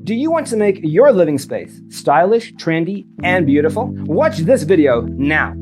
Do you want to make your living space stylish, trendy, and beautiful? Watch this video now.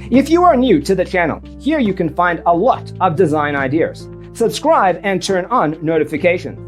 If you are new to the channel, here you can find a lot of design ideas. Subscribe and turn on notifications.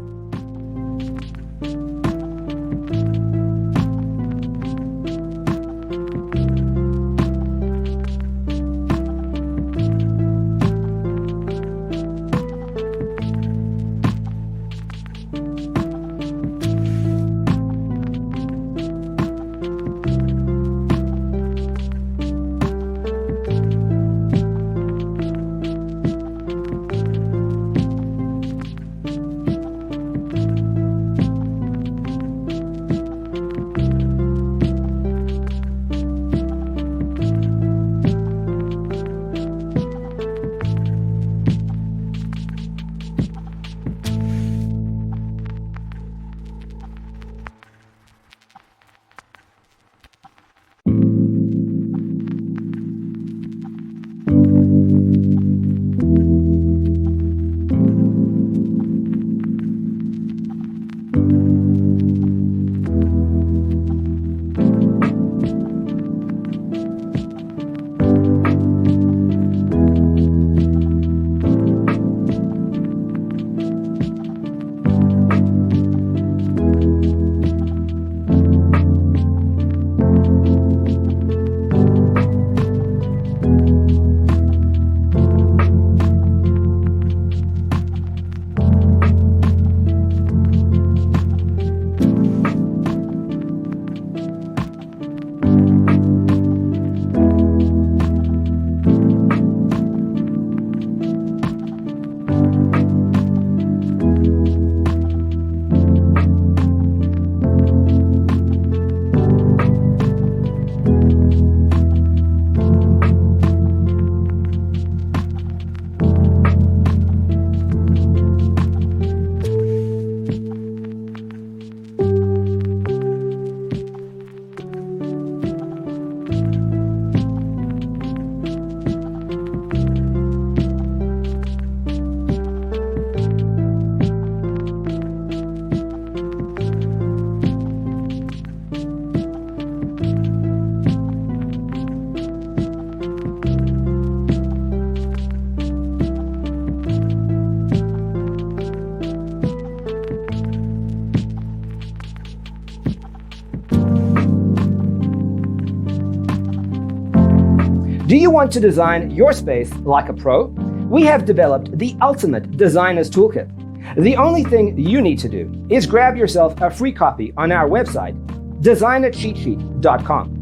Do you want to design your space like a pro? We have developed the ultimate designer's toolkit. The only thing you need to do is grab yourself a free copy on our website, designercheatsheet.com.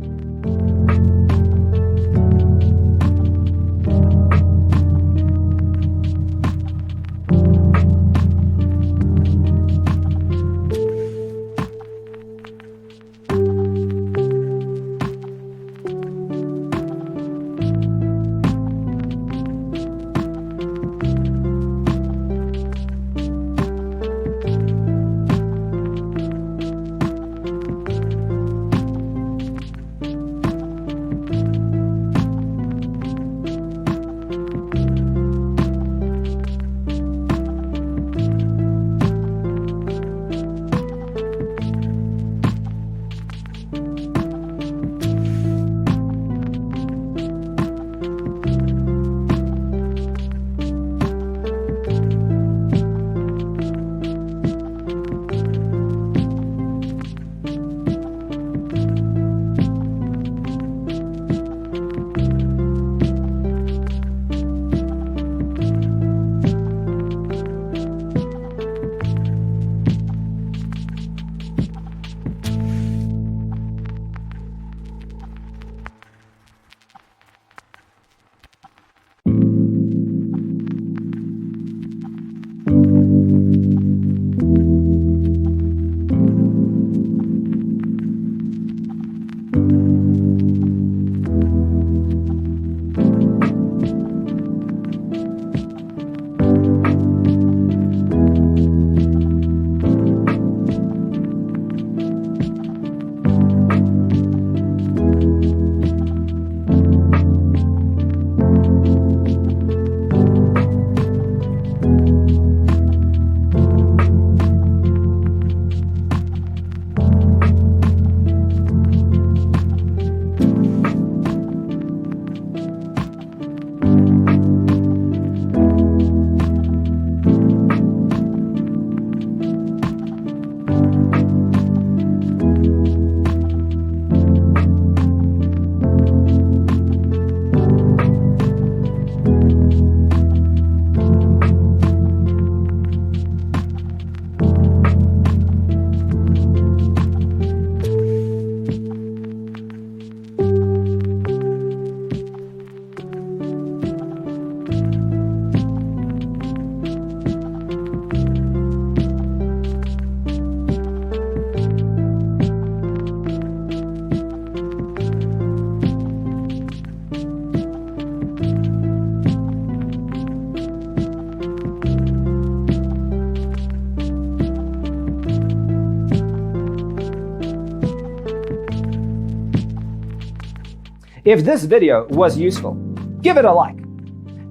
If this video was useful, give it a like.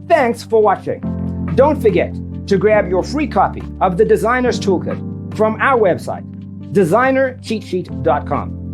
Thanks for watching. Don't forget to grab your free copy of the Designer's Toolkit from our website, designercheatsheet.com.